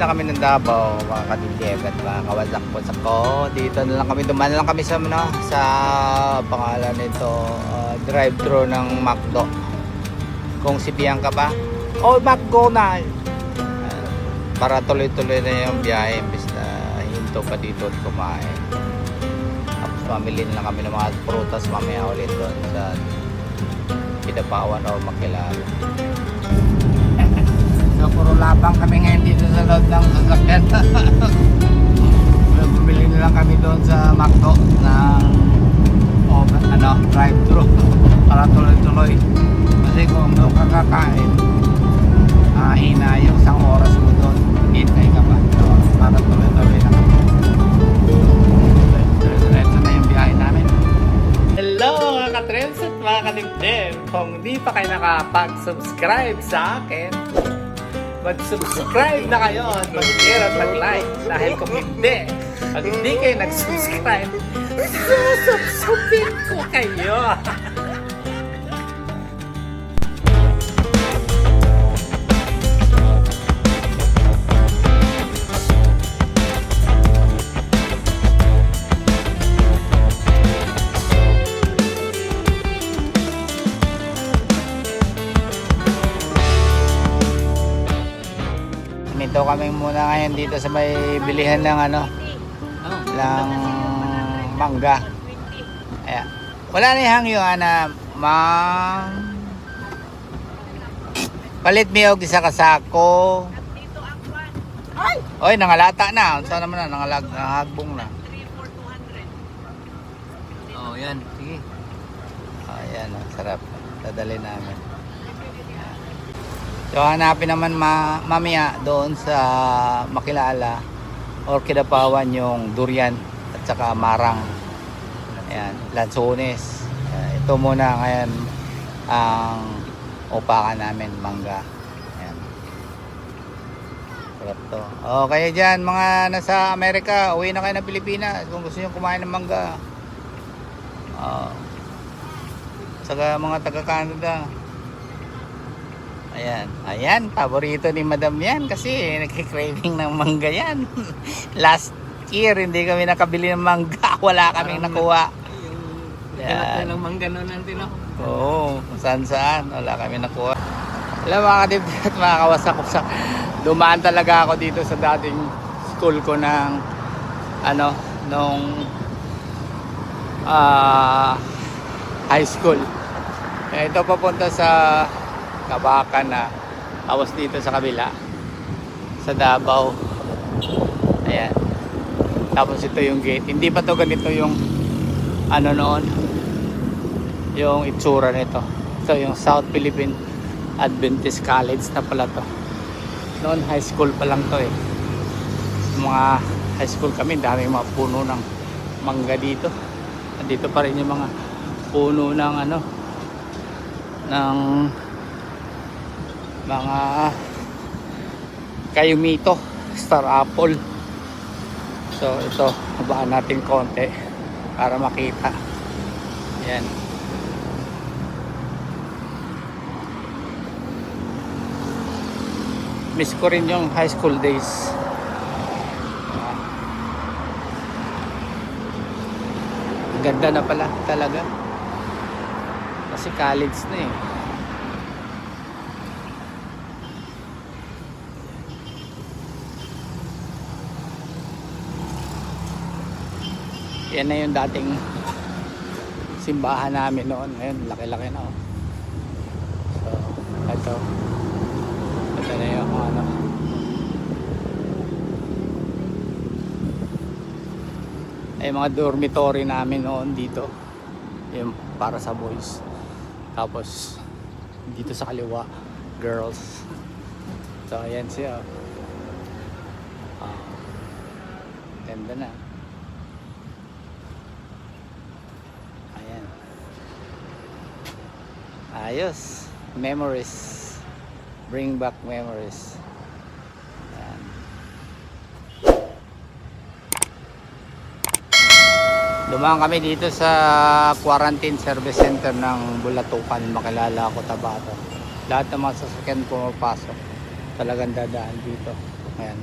na kami ng Davao, mga kadindig at mga kawasak-wasak ko. Dito na lang kami, dumaan lang kami sa, sa pangalan nito, drive-thru ng McDo. Kung si Bianca pa, McDonald! Para tuloy-tuloy na yung biyahe, imbis na hinto pa dito at kumain. Tapos mamilin lang kami ng mga prutas mamaya ulit doon sa Kidapawan o Makilala. So puro labang kami ngayon dito sa loob ng sasakyan. Bumili na lang kami doon sa McDo ng drive-thru para tuloy-tuloy. Kasi kung doon ka kakain, hina yung isang oras mo doon, hintay ka pa. So, para tuloy-tuloy na kami. Diretso na yung biyahe namin. Hello mga ka-trends at mga ka-ligdim. Kung di pa kayo nakapag-subscribe sa akin, mag-subscribe na kayo at mag-share at mag-like. Dahil kung pag hindi kayo nag-subscribe, susubsubin ko kayo. Ito kami muna ngayon dito sa may bilihan ng ng mangga. Ayan. Wala na yung hangyo palit miyog isa kasako. Oy, nangalata na. Unsa naman na nangahagbong na. Oh, yan. Sige. Oh, yan. Sarap. Dadali namin. So hanapin naman mamaya doon sa Makilala or Kidapawan yung durian at saka marang. Ayan, lansones. Ito muna ngayon ang upakan namin, mangga. Ayan. Sarap to. Okay dyan mga nasa Amerika, uwi na kayo ng Pilipinas kung gusto nyo kumain ng mangga. Saka mga taga-Canada. Ayan, paborito ni Madam yan kasi nagki-craving ng mangga yan. Last year hindi kami nakabili ng mangga, wala kaming nakuha. Yan ng mangga noon natin ako. Oo, saan wala kami nakuha. Alam mga kadibdib at mga kawasak-wasak, dumaan talaga ako dito sa dating school ko ng nung high school. Ito papunta sa Kabakan na tapos dito sa kabila sa Davao. Ayan, tapos ito yung gate. Hindi pa to ganito yung noon yung itsura nito. Ito yung South Philippine Adventist College na pala to. Noon high school pa lang to mga high school kami, dami mga puno ng mangga dito. Andito pa rin yung mga puno ng ng mga kayumito, star apple. So ito, habaan natin konti para makita. Yan. Miss ko rin yung high school days. Ganda na pala talaga. Kasi college na Yan na yung dating simbahan namin noon. Ngayon, laki-laki na. So, ito na yung ay mga dormitory namin noon dito. Yung para sa boys. Tapos, dito sa kaliwa, girls. So, ayan siya. Ganda na. Ayos, memories, bring back memories. Ayan. Dumaan kami dito sa quarantine service center ng Bulatukan, Makilala, Cotabato. Lahat ng mga sasakyan pumapasok talagang dadaan dito. Ayan.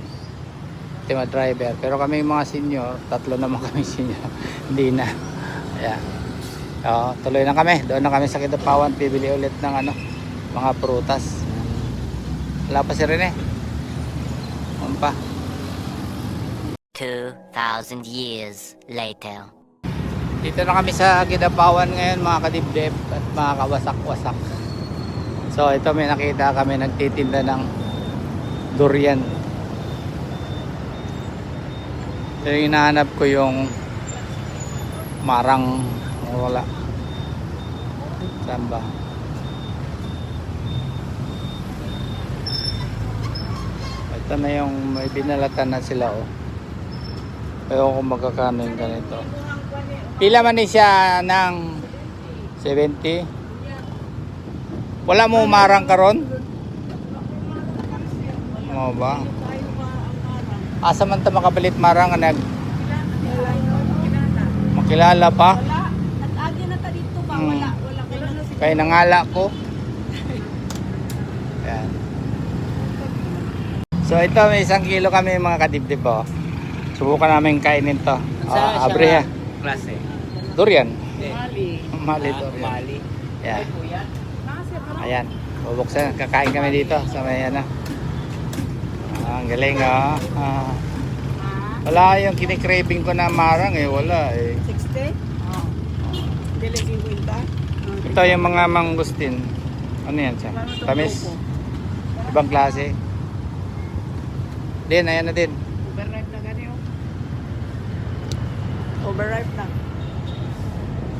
ultima driver. Pero kami mga senior, 3 naman kami senior. Hindi na. Ayan. Tuloy na kami. Doon na kami sa Kidapawan. Bibili ulit ng mga prutas. Wala pa si Rene. Pa. 2,000 years later. Dito na kami sa Kidapawan ngayon mga kadibdib at mga kawasak-wasak. So ito may nakita kami nagtitinda ng durian. So yung hinahanap ko yung marang wala. Saan ba? Ito na yung may binalatan na sila Ewan kung magkakano yung ganito. Pila man siya ng 70? Wala mo marang karon? Mo ba? Asa man ta makapalit marang makilala pa? At agi na ta dito ba? Wala Kaya nangala ko. Ayan. So ito may 1 kilo kami mga kadibdib Subukan namin kainin to. Abre ha. Klase. Durian. Mali. Mali durian. Mali. Yeah. Ayan. Bubuksan. Kakain kami dito sa may ang galing Wala yung kinikraving ko na marang Wala 60? Dili 50? Ito yung mga mangustin. Ano yan siya? Tamis? Ibang klase. Din, ayan na din. Overripe na gani Overripe na.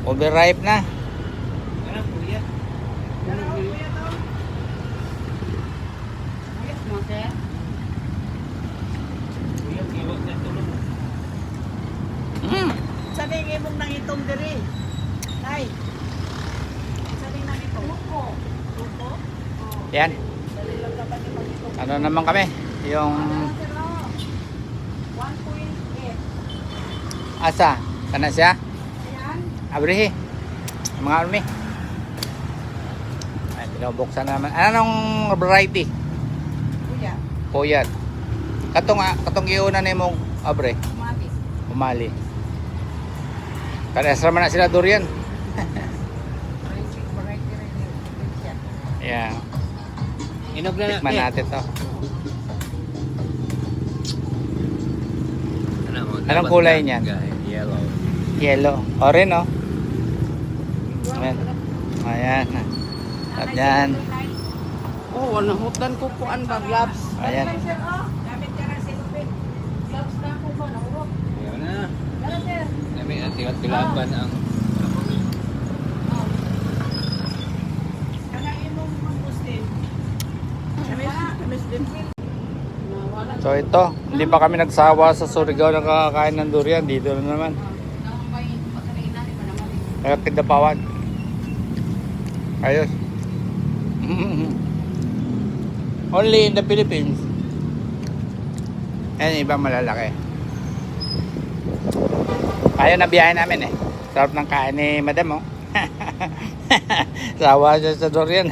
Overripe na. Ano kuya? Kuya, kiwag na tulog. Saan yung imong nang itong diri? Nay. Saan yung nang itong? Luko. Luko? Yan. Dali lang ka ba ni mag-itong? Ano naman kami? Yung 1.8. asa. Kana siya? Ayan. Abrihi. Mga army. Ay, pinabuksan naman. Anong variety? Kuya. Puyat. Katong iuna na mong abre. Matis. Umali. Kada asrama na sila durian. Variety rin yun. Yeah. Inog na Tikman natin to. Anong kulay niyan? Yellow. Yellow. Orange, no? Ayan. Ayan. At yan. Oh, wala hutan ko kuan ba gloves. Ayan. Gamit ka ng silupin. Gloves na ko ba nahurot. Ayan na. Dala sir. Kami ang tilaban ang Kana imong mangustin. Kamis din. So ito, hindi pa kami nagsawa sa Surigao nakakain ng durian. Dito na naman. Kaya Kidapawan. Ayos. Only in the Philippines. Ayan, ibang malalaki. Kaya na biyahe namin Sarap ng kain ni Madam Sawa siya sa durian.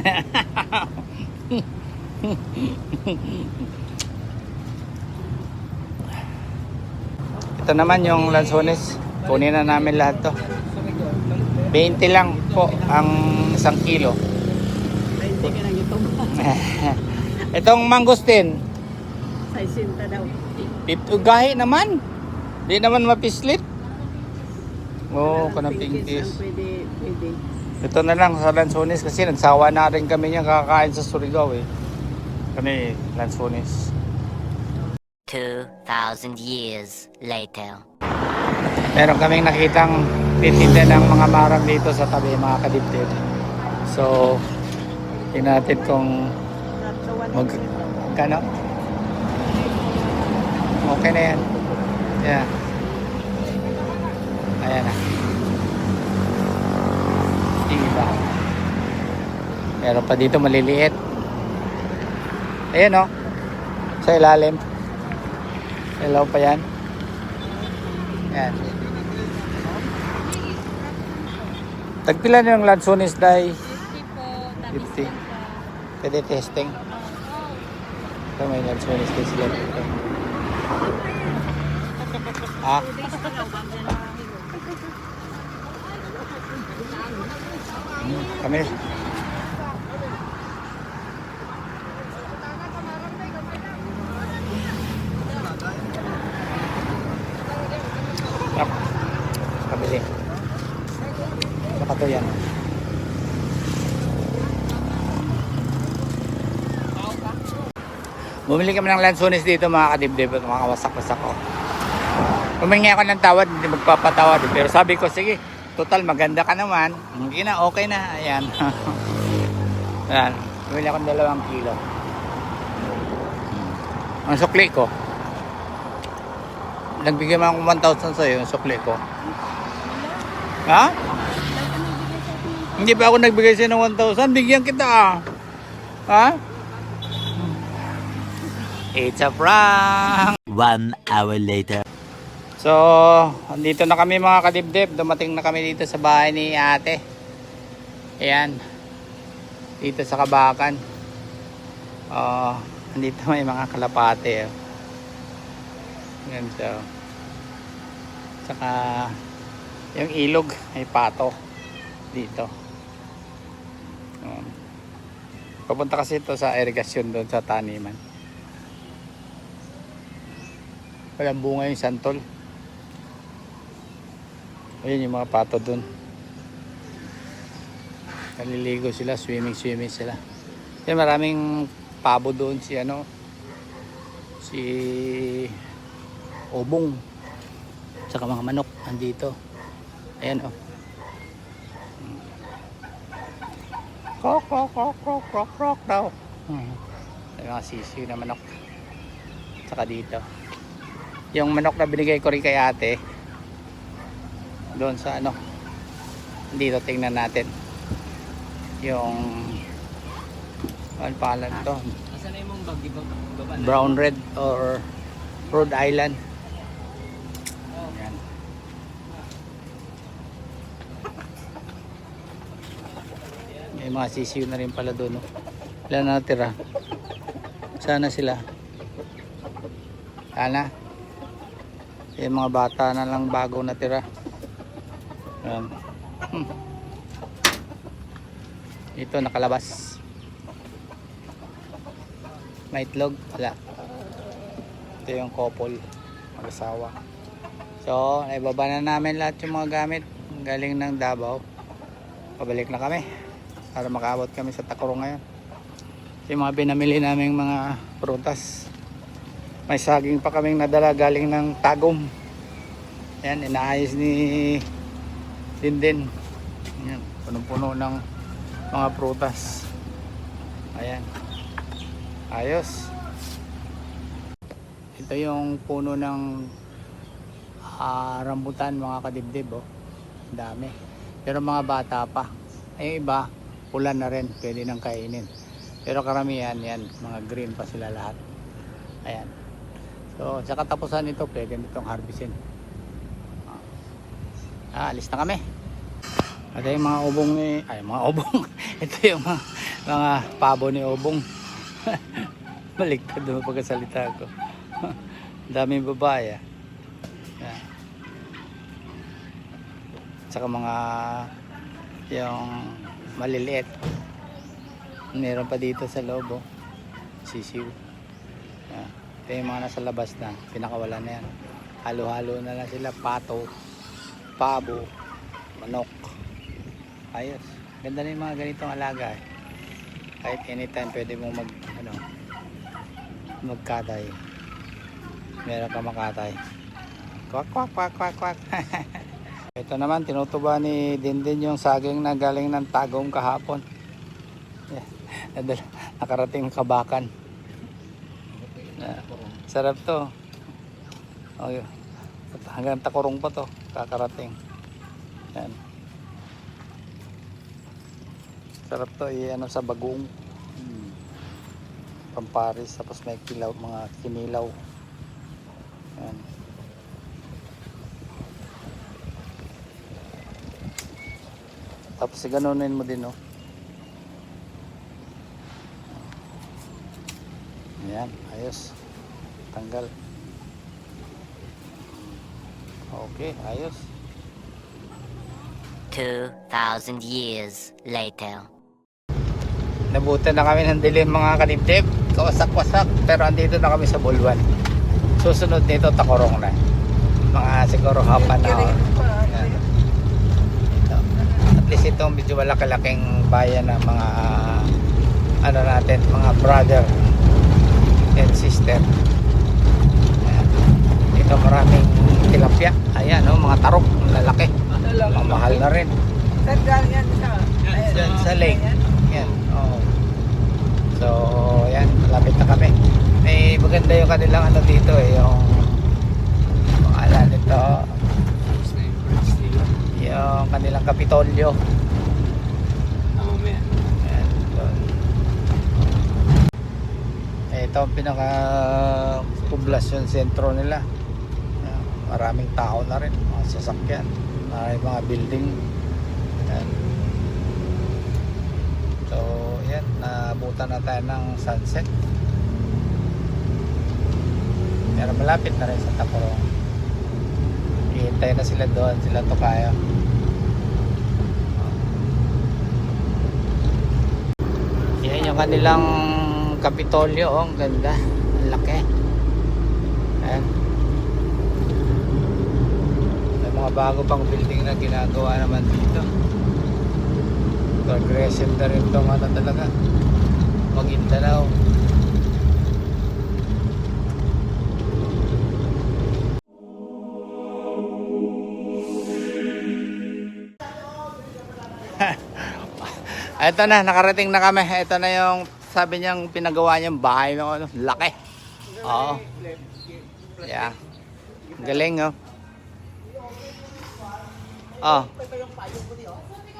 Ito naman yung lansones. Kunin na namin lahat to. 20 lang po ang 1 kilo. Hindi ka nang itong. Itong mangustin, 60 daw. gahi naman. Di naman mapislit. Oo, kanang pinkies. Pwede. Ito na lang sa lansones kasi nagsawa na rin kami niya kakain sa Surigao Kami lansones. 2,000 years later. Meron kaming nakitang titinda ng mga marang dito sa tabi mga kadibdib. So, tingnan natin kung magkano. Okay na yan. Yeah. Ayan na. Iba. Meron pa dito maliliit. Ayan sa ilalim. Hello pa yan. Yan. Tagpila na yung lansones day? 50. Pwede testing. Ito may lansones day sila dito. Ah, 2 days na raw, bago na kami. Yap. Kabili. Baka to yan. Bumili kami ng lansones dito mga kadibdib at mga kawasak-wasak ko. Humingi ako ng tawad, hindi magpapatawad. Pero sabi ko, sige, total maganda ka naman. Hindi na, okay na. Ayan. Ayan. Bumili ako ng 2 kilo. Ang sukli ko. Nagbigay mo ako 1,000 sa'yo, yung sukli ko. Ha? Hindi ba ako nagbigay sa'yo ng 1,000? Bigyan kita ah. Ha? It's a prank! 1 hour later. So, andito na kami mga kadibdib. Dumating na kami dito sa bahay ni ate. Ayan. Dito sa Kabakan. Andito may mga kalapate. Ayan siya. Saka, yung ilog may pato. Dito. Papunta kasi ito sa irigasyon doon sa taniman. Walang bunga yung santol. Ayan yung mga pato dun. Naliligo sila, swimming sila. Kaya maraming pabo doon si Obong. Saka mga manok andito. Ayan oh. Krok daw. May mga sisiw na manok. Saka dito. Yung manok na binigay ko rin kay ate doon sa dito tingnan natin yung ano pangalan to, Asan na yung mong bag? Di ba? Baba na. brown red or Rhode Island. Ayan. May mga sisiw na rin pala doon. Ilan na natira? Sana sila? Sana? Yung mga bata na lang bago natira. Ayan. Ito nakalabas. May itlog? Wala. Ito yung couple. Mag-asawa. So, naibaba na namin lahat yung mga gamit. Galing ng Davao. Pabalik na kami. Para makaabot kami sa Tacorong ngayon. Yung mga binamili naming mga prutas. May saging pa kaming nadala galing ng Tagum. Ayan, inaayos ni Dinden. Ayan, punong-puno ng mga prutas. Ayan. Ayos. Ito yung puno ng rambutan mga kadibdib. Oh. Dami. Pero mga bata pa. Ay iba, pula na rin. Pwede nang kainin. Pero karamihan yan, mga green pa sila lahat. Ayan. So, sa katapusan nito, pwede nitong harvestin. Alis na kami. Ito yung mga ubong ni... Ay, mga ubong. Ito yung mga pabo ni Obong. Baligtad mo pagkasalita ko. Daming babae. Yan. Tsaka mga... yung maliliit. Meron pa dito sa loob. Sisiw. Yan. Ito yung mga nasa labas na, pinakawala na yan. Halo-halo na lang sila, pato, pabo, manok. Ayos. Ganda na yung mga ganitong alaga eh. Kahit anytime pwede mong magkatay. Meron ka makatay. Kwak kwak kwak kwak kwak. Ito naman, tinutuba ni Dinden yung saging na galing ng Tagum kahapon. Nakarating Kabakan. Sarap to. Okay. Hanggang Tacorong pa to kakarating. Yan. Sarap to sa bagong. Pamparis tapos may kilaw, mga kinilaw. Yan. Tapos ganunin mo din Ayan, ayos. Tanggal. Okay, ayos. 2,000 years later. Nabutan na kami ng dilim mga kadibdib. Kawasak-wasak. Pero andito na kami sa Bulwan. Susunod nito, Tacorong na. Mga siguro hapan na. Yan. Ito. At least ito medyo malaki-laking bayan ng mga ano natin, mga brother and sister. Ayan. Ito maraming tilapia. Ayan, oh, mga tarok. Lalaki. Mga mahal na rin. Saan galing yan? Yan, sa lake. Yan. Oh. So, yan. Malapit na kami. May maganda yung kanilang ano dito eh. Yung pangalan nito. Yung kanilang Kapitolyo. Yan. Doon. Ito ang pinaka poblasyon sentro nila. Yan. Maraming tao na rin. Mga sasakyan. Maraming mga building. Yan. So, yan, nabutan na tayo ng sunset. Pero malapit na rin sa Tacorong. Hihintay na sila doon, sila Tokayo. Yan yung kanilang Kapitolyo, oh, ang ganda. Ang laki. Ayan. May mga bago pang building na ginagawa naman dito. Progressive na rin itong ano talaga, Maguindanao. Ito na, nakarating na kami. Ito na yung sabi niyang pinagawa niyang bahay ng ano, laki. Oo. Yeah. Galing, oh. Oh.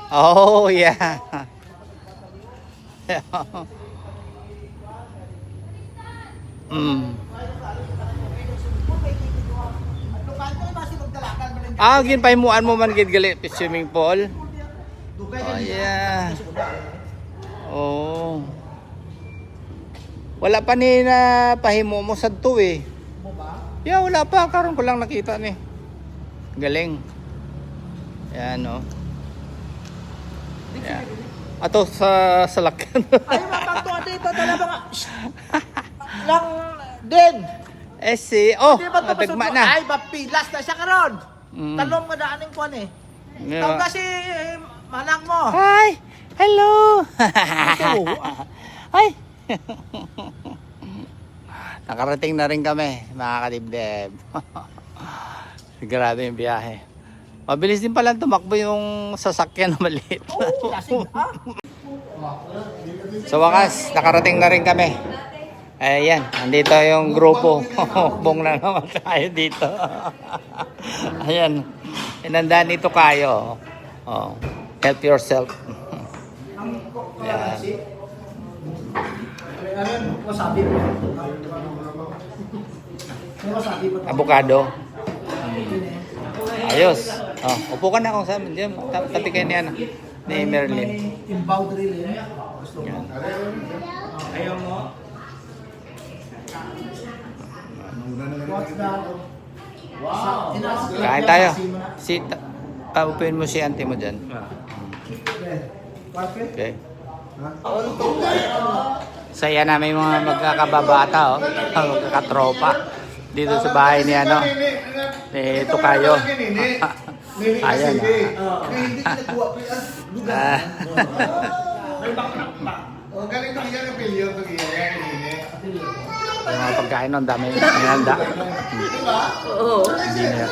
Oh, yeah. Ginpaimuan mo man gid gali swimming pool. Oh, yeah. Oh. Wala pa ni na pahimo mo sadto eh. Yeah, wala pa, karon ko lang nakita ni. Galing. Yan, oh. Yeah. Ato sa salakyan. Ay, mapagtuwa dito talaga mga... Lang din. Si, oh, Di ba ito natagma masudlo? na. Ay, mapilas na siya karon. Talong nga daaning kuwan eh. Yeah. Tawag na si manang mo. Hi! Hello! Hi! Nakarating na rin kami, mga kadibdib. Grabe yung biyahe. Mabilis din pala tumakbo yung sasakyan na maliit. Lasing, ah? Sa wakas, nakarating na rin kami. Ayan, nandito yung grupo. Bong na naman tayo dito. Ayan, inandaan nito kayo. Oh, help yourself. Ayan. Avocado. Ayos. Oh, upo ka na kung saan. Diyan, tabi kayo niya ni Merlin. Inbound drill eh. Yan. Ayaw mo? What's that? Wow. Kain tayo. Paupuin mo si auntie mo dyan. Okay. Saya namin mga magkakababata, oh. Magkakatropa. Dito sa bahay ni ano. Ni Tokayo. Ayan. Yung mga pagkain nun, dami nihanda. Oo. Hindi na.